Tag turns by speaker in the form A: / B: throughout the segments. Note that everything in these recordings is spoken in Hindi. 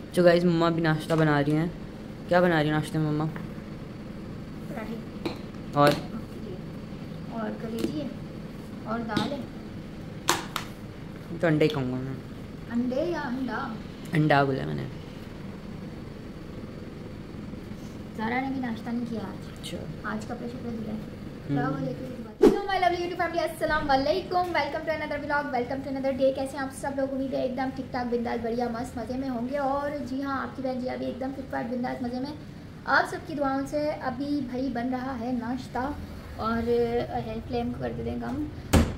A: तो गाइस मम्मा भी नाश्ता बना रही हैं। क्या बना रही है नाश्ते में मम्मा?
B: पराठे
A: और
B: कलेजी है और दाल है।
A: तो अंडे ही खाऊंगा मैं।
B: अंडे या अंडा?
A: अंडा बोला मैंने।
B: ज़ारा ने भी नाश्ता नहीं किया आज।
A: अच्छा।
B: आज कपड़े शपड़े धुले। Hello my lovely YouTube family, अस्सलाम वालेकुम। Welcome to another vlog, welcome to another day. कैसे हैं आप सब लोग? उम्मीद है एकदम ठीक ठाक बिंदास बढ़िया मस्त मज़े में होंगे। और जी हाँ, आपकी बहन जी अभी एकदम फिट फाट बिंदास मज़े में आप सबकी दुआओं से। अभी भाई बन रहा है नाश्ता और फ्लेम को कर देते हैं कम।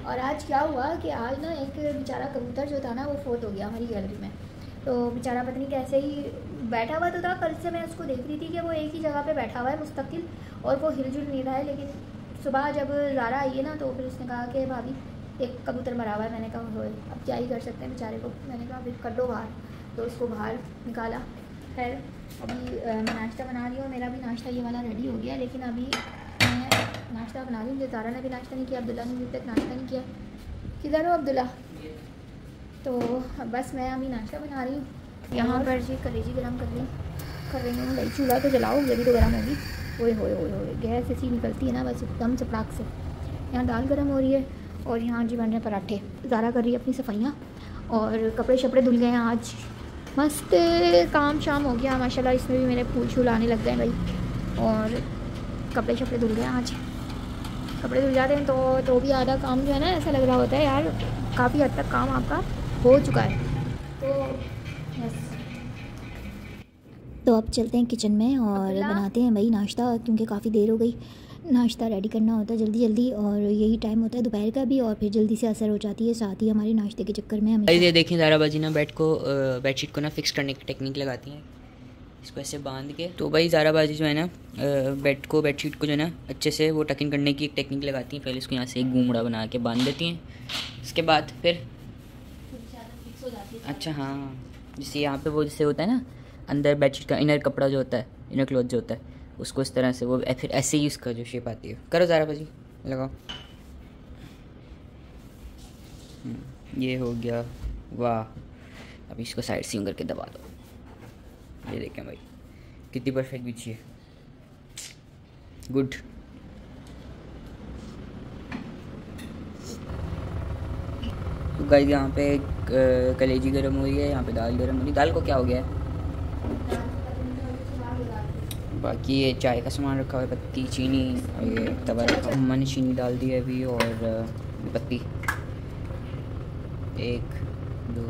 B: और आज क्या हुआ कि आज ना एक बेचारा कबूतर जो था ना वो फोत हो गया हमारी गैलरी में। तो बेचारा पता नहीं कैसे ही बैठा हुआ तो था। कल से मैं उसको देख रही थी कि वो एक ही जगह पे बैठा हुआ है मुस्तकिल और वो हिलजुल नहीं रहा है। लेकिन सुबह जब ज़ारा आई है ना तो फिर उसने कहा कि भाभी एक कबूतर मरा हुआ है। मैंने कहा होए अब क्या ही कर सकते हैं बेचारे को। मैंने कहा फिर कड्डो बाहर, तो उसको बाहर निकाला। खैर अभी मैं नाश्ता बना रही हूँ। मेरा भी नाश्ता ये वाला रेडी हो गया। लेकिन अभी मैं नाश्ता बना रही हूँ। ज़ारा ने भी नाश्ता नहीं किया, अब्दुल्ला ने अभी तक नाश्ता नहीं किया। किधर हो अब्दुल्ला? तो बस मैं अभी नाश्ता बना रही हूँ। यहाँ पर जी कलेजी गर्म कर रही हूँ। भाई चूल्हा तो जलाओ, जल्दी तो गर्म होगी। ओए होए होए होए, गैस ऐसी निकलती है ना बस एकदम चपड़ाक से। यहाँ दाल गर्म हो रही है और यहाँ जी बन रहे हैं पराठे। ज़ारा कर रही है अपनी सफाइयाँ और कपड़े शपड़े धुल गए हैं आज। मस्त काम शाम हो गया माशाल्लाह। इसमें भी मेरे फूल शूल आने लग गए भाई। और कपड़े शपड़े धुल गए आज। कपड़े धुल जाते हैं तो भी आधा काम जो है ना ऐसा लग रहा होता है यार काफ़ी हद तक काम आपका हो चुका है। तो बस तो अब चलते हैं किचन में और बनाते हैं भाई नाश्ता, क्योंकि काफ़ी देर हो गई। नाश्ता रेडी करना होता है जल्दी जल्दी और यही टाइम होता है दोपहर का भी। और फिर जल्दी से असर हो जाती है साथ ही हमारे नाश्ते के चक्कर में। हमें
A: ये देखें ज़ारा बाजी ना बेडशीट को ना फिक्स करने की टेक्निक लगाती हैं। इसको ऐसे बांध के तो भाई ज़ारा बाजी जो है ना बेडशीट को जो है ना अच्छे से वो टकिंग करने की एक टेक्निक लगाती हैं। पहले इसको यहाँ से एक घूमड़ा बना के बांध देती हैं। इसके बाद फिर अच्छा हाँ, जैसे यहाँ पे वो जैसे होता है ना अंदर बेडशीट का इनर कपड़ा जो होता है, इनर क्लॉथ जो होता है, उसको इस तरह से वो फिर ऐसे ही उसका जो शेप आती है। करो ज़ारा बाजी, लगाओ। ये हो गया, वाह। अब इसको साइड से यूँ करके दबा दो। ये देखें भाई कितनी परफेक्ट बिछी है, गुड। तो गाइस यहाँ पे कलेजी गर्म हो रही है, यहाँ पे दाल गर्म हो रही है। दाल को क्या हो गया है? बाकी ये चाय का सामान रखा हुआ है, पत्ती चीनी और ये तवा रखा। मम्मा ने चीनी डाल दी है अभी और पत्ती 1 2।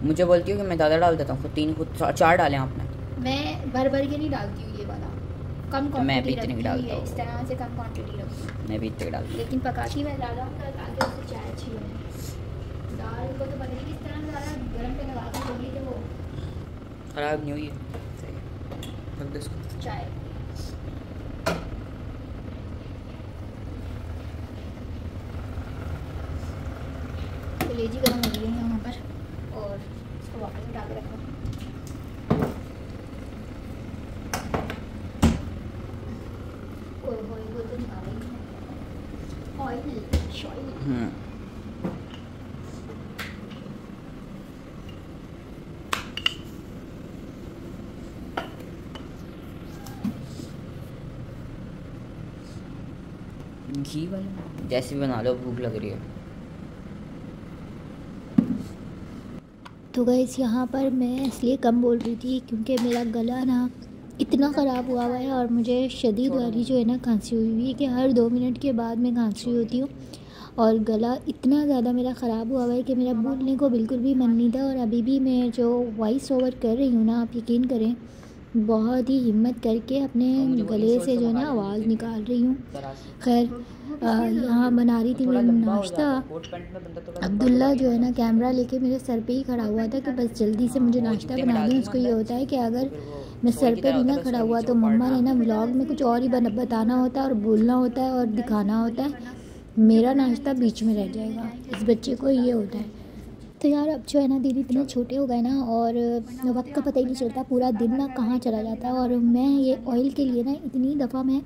A: मुझे बोलती हो कि मैं ज़्यादा डाल देता हूँ, खुद 4 डालें आपने।
B: मैं भर भर के नहीं डालती हूँ ये वाला, कम क्वांटिटी।
A: मैं भी इतनी डालता हूँ,
B: इस तरह से कम क्वांटिटी रखती।
A: मैं भी इतने डालता हूँ,
B: लेकिन पकाती मैं ज़्यादा हूँ ताकि उससे चाय अच्छी बने। दाल को तो पता नहीं किस तरह ज़्यादा गर्म पे लगा के होगी कि वो
A: ख़राब नहीं हुई है। रख दो इसको।
B: चाय कलेजी गर्म हो रही है यहाँ पर और इसको वापस उठा के रखो।
A: घी वाला जैसे भी बना लो, भूख लग रही है।
B: तो गाइस यहाँ पर मैं इसलिए कम बोल रही थी क्योंकि मेरा गला ना इतना ख़राब हुआ है और मुझे शदीद वाली जो है ना खांसी हुई हुई है कि हर 2 मिनट के बाद मैं खांसी होती हूँ। और गला इतना ज़्यादा मेरा ख़राब हुआ है कि मेरा बोलने को बिल्कुल भी मन नहीं था। और अभी भी मैं जो वॉइस ओवर कर रही हूँ ना, आप यकीन करें बहुत ही हिम्मत करके अपने गले से जो है ना आवाज़ निकाल रही हूँ। खैर यहाँ बना रही थी मैं नाश्ता। अब्दुल्ला जो है ना कैमरा लेके मेरे सर पे ही खड़ा हुआ था कि बस जल्दी से मुझे नाश्ता बना दें। उसको ये होता है कि अगर मैं सर पे भी ना खड़ा हुआ तो मम्मा ने ना व्लॉग में कुछ और ही बताना होता है और बोलना होता है और दिखाना होता है, मेरा नाश्ता बीच में रह जाएगा। इस बच्चे को ये होता है। तो यार अब जो है ना दीदी इतने छोटे हो गए ना और वक्त का पता ही नहीं चलता, पूरा दिन ना कहाँ चला जाता है। और मैं ये ऑयल के लिए ना इतनी दफ़ा मैं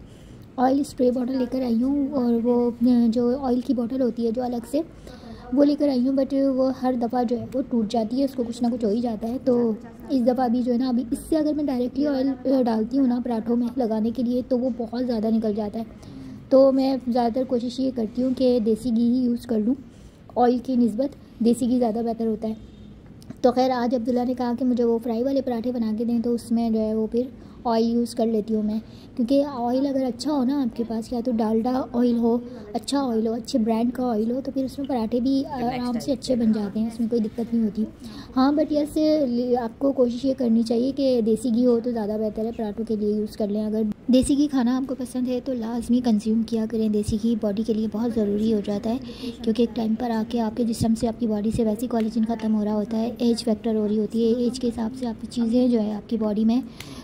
B: ऑयल स्प्रे बॉटल लेकर आई हूँ और वो जो ऑयल की बोतल होती है जो अलग से, वो लेकर आई हूँ, बट वो हर दफ़ा जो है वो टूट जाती है, उसको कुछ ना कुछ हो ही जाता है। तो इस दफ़ा भी जो है ना, अभी इससे अगर मैं डायरेक्टली ऑयल डालती हूँ ना पराठों में लगाने के लिए, तो वो बहुत ज़्यादा निकल जाता है। तो मैं ज़्यादातर कोशिश ये करती हूँ कि देसी घी ही यूज़ कर लूँ, ऑयल की निस्बत देसी घी ज़्यादा बेहतर होता है। तो खैर आज अब्दुल्ला ने कहा कि मुझे वो फ्राई वाले पराठे बना के दें, तो उसमें जो है वो फिर ऑयल यूज़ कर लेती हूँ मैं, क्योंकि ऑयल अगर अच्छा हो ना आपके पास, या तो डालडा ऑयल हो, अच्छा ऑयल हो, अच्छे ब्रांड का ऑयल हो, तो फिर उसमें पराठे भी आराम से अच्छे बन जाते हैं, उसमें कोई दिक्कत नहीं होती। हाँ, बट यस आपको कोशिश ये करनी चाहिए कि देसी घी हो तो ज़्यादा बेहतर है, पराठों के लिए यूज़ कर लें। अगर देसी घी खाना आपको पसंद है तो लाजमी कंज्यूम किया करें। देसी घी बॉडी के लिए बहुत ज़रूरी हो जाता है, क्योंकि एक टाइम पर आके आपके जिस्म से, आपकी बॉडी से वैसे कोलेजन ख़त्म हो रहा होता है, एज फैक्टर हो रही होती है, एज के हिसाब से आपकी चीज़ें जो है आपकी बॉडी में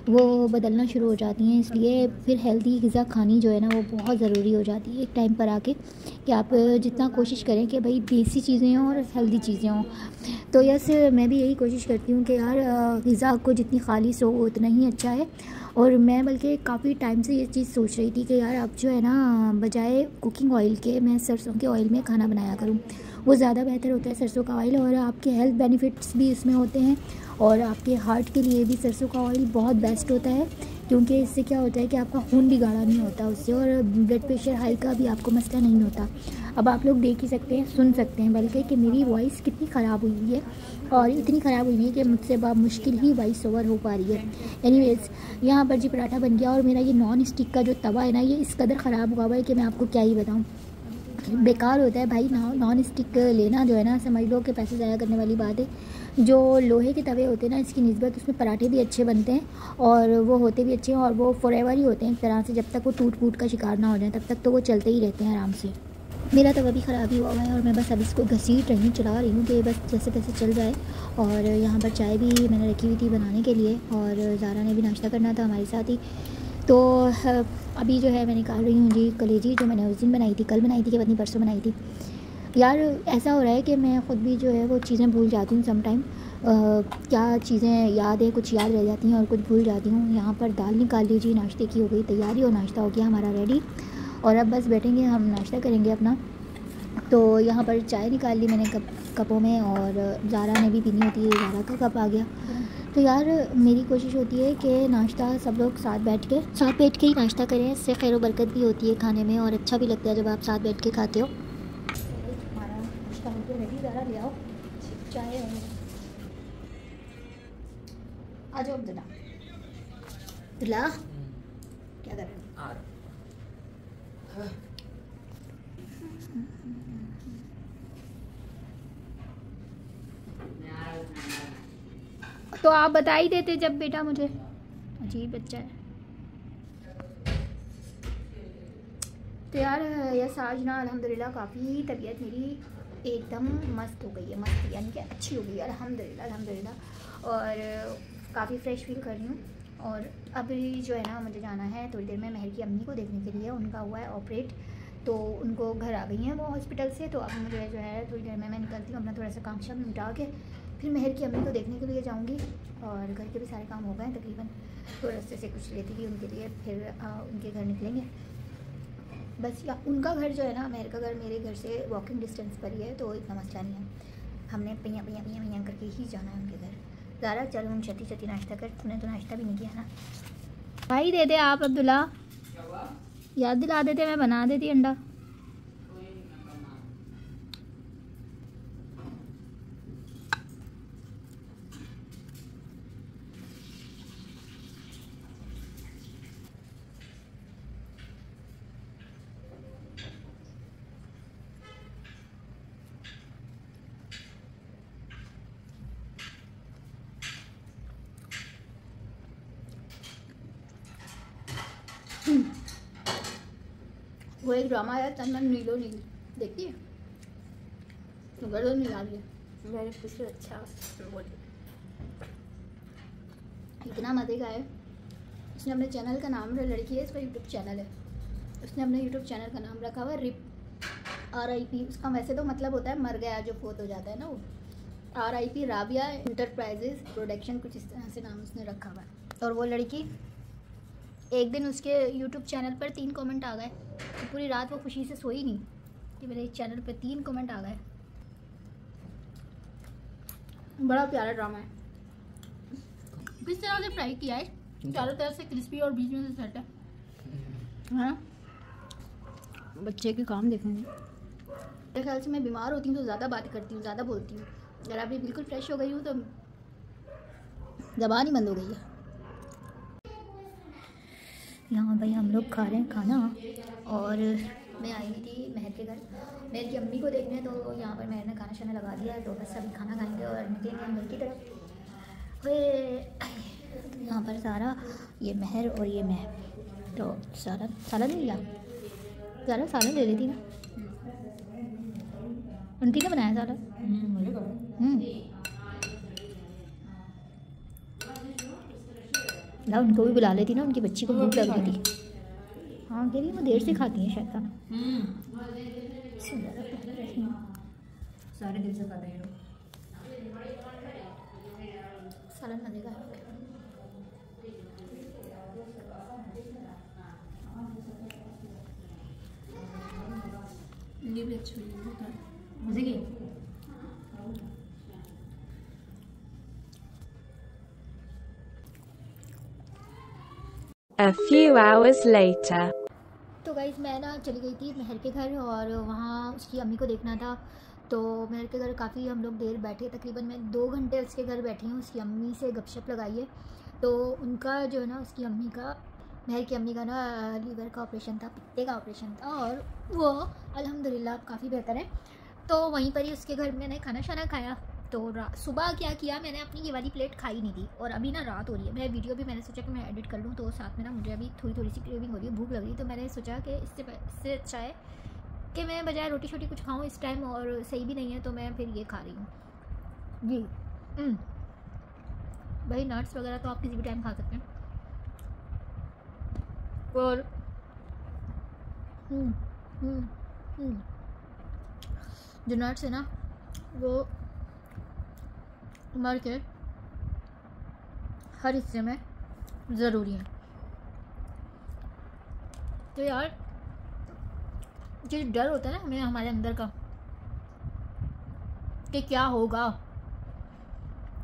B: वो बदलना शुरू हो जाती हैं। इसलिए फिर हेल्दी ग़िज़ा खानी जो है ना वो बहुत ज़रूरी हो जाती है एक टाइम पर आके, कि आप जितना कोशिश करें कि भाई देसी चीज़ें हों और हेल्दी चीज़ें हों। तो यस मैं भी यही कोशिश करती हूँ कि यार ग़िज़ा को जितनी खालिश हो उतना ही अच्छा है। और मैं बल्कि काफ़ी टाइम से ये चीज़ सोच रही थी कि यार अब जो है ना, बजाय कुकिंग ऑयल के मैं सरसों के ऑयल में खाना बनाया करूँ, वो ज़्यादा बेहतर होता है सरसों का ऑयल, और आपके हेल्थ बेनिफिट्स भी इसमें होते हैं। और आपके हार्ट के लिए भी सरसों का ऑयल बहुत बेस्ट होता है, क्योंकि इससे क्या होता है कि आपका खून भी गाढ़ा नहीं होता उससे, और ब्लड प्रेशर हाई का भी आपको मसला नहीं होता। अब आप लोग देख ही सकते हैं, सुन सकते हैं बल्कि कि मेरी वॉइस कितनी ख़राब हुई है, और इतनी ख़राब हुई है कि मुझसे मुश्किल ही वॉइस ओवर हो पा रही है। एनीवेज़, यहाँ पर जी पराठा बन गया, और मेरा ये नॉन स्टिक का जो तवा है ना, ये इस कदर ख़राब हुआ हुआ है कि मैं आपको क्या ही बताऊँ। बेकार होता है भाई नॉन स्टिक लेना, जो है ना, समझ लो कि पैसे ज़ाया करने वाली बात है। जो लोहे के तवे होते हैं ना, इसकी निस्बत उसमें पराठे भी अच्छे बनते हैं, और वो होते भी अच्छे हैं, और वो फॉरएवर ही होते हैं एक तरह से, जब तक वो टूट फूट का शिकार ना हो जाए तब तक तो वो चलते ही रहते हैं आराम से। मेरा तवा भी ख़राब ही हुआ है, और मैं बस अब इसको घसीट रही हूँ, चला रही हूँ कि बस जैसे तैसे चल जाए। और यहाँ पर चाय भी मैंने रखी हुई थी बनाने के लिए, और ज़ारा ने भी नाश्ता करना था हमारे साथ ही। तो अभी जो है मैं निकाल रही हूँ जी कलेजी, जो मैंने उस दिन बनाई थी, कल बनाई थी कि पत्नी परसों बनाई थी। यार ऐसा हो रहा है कि मैं ख़ुद भी जो है वो चीज़ें भूल जाती हूँ समटाइम, क्या चीज़ें याद है, कुछ याद रह जाती हैं और कुछ भूल जाती हूँ। यहाँ पर दाल निकाल लीजिए, नाश्ते की हो गई तैयारी, और नाश्ता हो गया हमारा रेडी, और अब बस बैठेंगे हम, नाश्ता करेंगे अपना। तो यहाँ पर चाय निकाल ली मैंने कपों में, और ज़ारा ने भी पीनी होती है, ज़ारा का कप आ गया। तो यार मेरी कोशिश होती है कि नाश्ता सब लोग साथ बैठ के ही नाश्ता करें, इससे खैर व बरकत भी होती है खाने में, और अच्छा भी लगता है जब आप साथ बैठ के खाते हो। हमारा नाश्ता हो गया रेडी, ज़ारा ले आओ चाय, आ जाओ अब्दुल्ला। अब्दुल्ला क्या कर रहे हो? तो आप बता ही देते जब बेटा, मुझे अजीब बच्चा है। तो यार यस आज ना अल्हम्दुलिल्लाह काफ़ी तबीयत मेरी एकदम मस्त हो गई है, मस्त यानी कि अच्छी हो गई है अल्हम्दुलिल्लाह अल्हम्दुलिल्लाह, और काफ़ी फ़्रेश फील कर रही हूँ। और अभी जो है ना मुझे जाना है थोड़ी देर में महर की अम्मी को देखने के लिए, उनका हुआ है ऑपरेट, तो उनको घर आ गई हैं वो हॉस्पिटल से। तो अब मुझे जो है थोड़ी देर में मैं निकलती हूँ, अपना थोड़ा सा काम शाम निपटा के फिर महर की अम्मी को देखने के लिए जाऊँगी, और घर के भी सारे काम हो गए तकरीबन, तो रास्ते से कुछ लेती थी उनके लिए, फिर उनके घर निकलेंगे बस। या उनका घर जो है ना, महर का घर मेरे घर से वॉकिंग डिस्टेंस पर ही है, तो इतना मसला नहीं है, हमने पियाँ पियाँ पियाँ पियाँ करके ही जाना है उनके घर। ज़्यादा चलो हम छती छती नाश्ता कर, तूने तो नाश्ता भी नहीं किया ना भाई, दे दे आप अब्दुल्ला, याद दिला देते, मैं बना देती अंडा। वो एक ड्रामा आया चंदन नीलो नील, देखती है तो गर्दन नहीं आ रही है, मैंने कुछ अच्छा बोली, इतना मज़े का है। उसने अपने चैनल का नाम, लड़की है इसका यूट्यूब चैनल है, उसने अपने यूट्यूब चैनल का नाम रखा हुआ है रिप, RIP। उसका वैसे तो मतलब होता है मर गया, जो फोत हो जाता है ना, वो RIP राबिया इंटरप्राइजेज प्रोडक्शन, कुछ इस तरह से नाम उसने रखा हुआ है। और वो लड़की एक दिन उसके यूट्यूब चैनल पर 3 कमेंट आ गए, तो पूरी रात वो खुशी से सोई नहीं कि मेरे चैनल पे 3 कमेंट आ गए। बड़ा प्यारा ड्रामा है। किस तरह से फ्राई किया है, चारों तरफ से क्रिस्पी और बीच में से सेट है। हाँ, बच्चे के काम देखेंगे। मेरे ख्याल से मैं बीमार होती हूँ तो ज़्यादा बात करती हूँ, ज़्यादा बोलती हूँ। अगर अभी बिल्कुल फ्रेश हो गई हूँ तो ज़बान ही बंद हो गई है। यहाँ भाई हम लोग खा रहे हैं खाना, और मैं आई हुई थी महर के घर मेहर की अम्मी को देखने, तो यहाँ पर महर ने खाना शाना लगा दिया है। तो बस अभी खाना खाएंगे और निकलेंगे हम घर की तरफ। फिर यहाँ पर सारा, ये महर और ये मैं, तो सारा सालन नहीं लिया, सारा सालन ले लेती ना, उनकी ने बनाया सारा। ना उनको भी बुला लेती ना, उनकी बच्ची को भूख लग रही थी। हाँ कह रही वो देर से खाती हैं शायद खाना।
A: सारे दिन से खाते हैं
B: सालन मजे का। ये भी अच्छी मजे की।
C: A few hours later.
B: तो गाइस मैं ना चली गई थी महर के घर, और वहाँ उसकी अम्मी को देखना था। तो महर के घर काफ़ी हम लोग देर बैठे, तकरीबन मैं 2 घंटे उसके घर बैठी हूँ। उसकी अम्मी से गपशप लगाई है। तो उनका जो है ना, उसकी अम्मी का, महर की अम्मी का ना लीवर का ऑपरेशन था, पित्ते का ऑपरेशन था, और वो अल्हम्दुलिल्लाह काफ़ी बेहतर है। तो वहीं पर ही उसके घर मैंने खाना शाना खाया। तो सुबह क्या किया, मैंने अपनी ये वाली प्लेट खाई नहीं थी, और अभी ना रात हो रही है। मैं वीडियो भी मैंने सोचा कि मैं एडिट कर लूँ, तो साथ में ना मुझे अभी थोड़ी सी क्रेविंग हो रही है, भूख लग रही है। तो मैंने सोचा कि इससे अच्छा है कि मैं बजाय रोटी शोटी कुछ खाऊँ इस टाइम, और सही भी नहीं है तो मैं फिर ये खा रही हूँ जी। भाई नट्स वगैरह तो आप किसी भी टाइम खा सकते हैं। और जो नट्स है ना, वो उम्र के हर हिस्से में ज़रूरी है। तो यार जो डर होता है ना हमें हमारे अंदर का कि क्या होगा,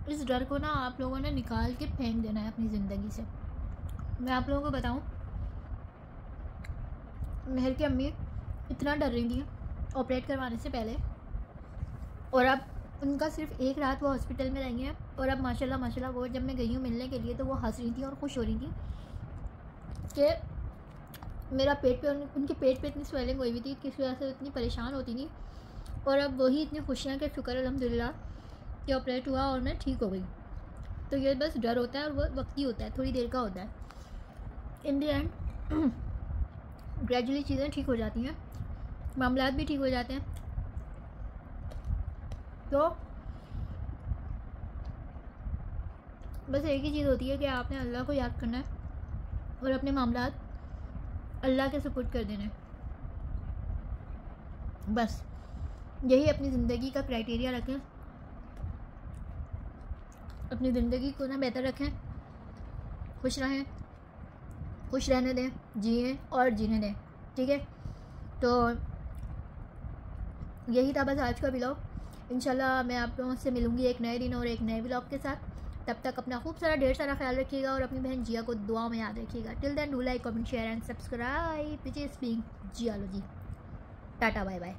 B: इस डर को ना आप लोगों ने निकाल के फेंक देना है अपनी ज़िंदगी से। मैं आप लोगों को बताऊं, महर की अम्मी इतना डर रही थी ऑपरेट करवाने से पहले, और अब उनका सिर्फ एक रात वो हॉस्पिटल में रही हैं, और अब माशाल्लाह वो जब मैं गई हूँ मिलने के लिए तो वो हंस रही थी और खुश हो रही थी कि मेरा पेट पे, उनके पेट पे इतनी स्वेलिंग हुई हुई थी कि इस वजह से इतनी परेशान होती थी, और अब वही इतनी खुशियाँ कि शुक्र अल्हम्दुलिल्लाह कि ऑपरेट हुआ और मैं ठीक हो गई। तो ये बस डर होता है, और वो वक्ती होता है, थोड़ी देर का होता है। इन द एंड ग्रेजुअली चीज़ें ठीक हो जाती हैं, मामलात भी ठीक हो जाते हैं। तो बस एक ही चीज़ होती है कि आपने अल्लाह को याद करना है और अपने मामलात अल्लाह के सुपुर्द कर देने। बस यही अपनी ज़िंदगी का क्राइटेरिया रखें, अपनी ज़िंदगी को ना बेहतर रखें, खुश रहें, खुश रहने दें, जिए और जीने दें, ठीक है। तो यही था बस आज का व्लॉग। इंशाल्लाह मैं आप लोगों से मिलूँगी एक नए दिन और एक नए व्लॉग के साथ। तब तक अपना खूब सारा ढेर सारा ख्याल रखिएगा, और अपनी बहन जिया को दुआ में याद रखिएगा। Till then do like, comment, share and subscribe. Which is being geology. Tata bye bye.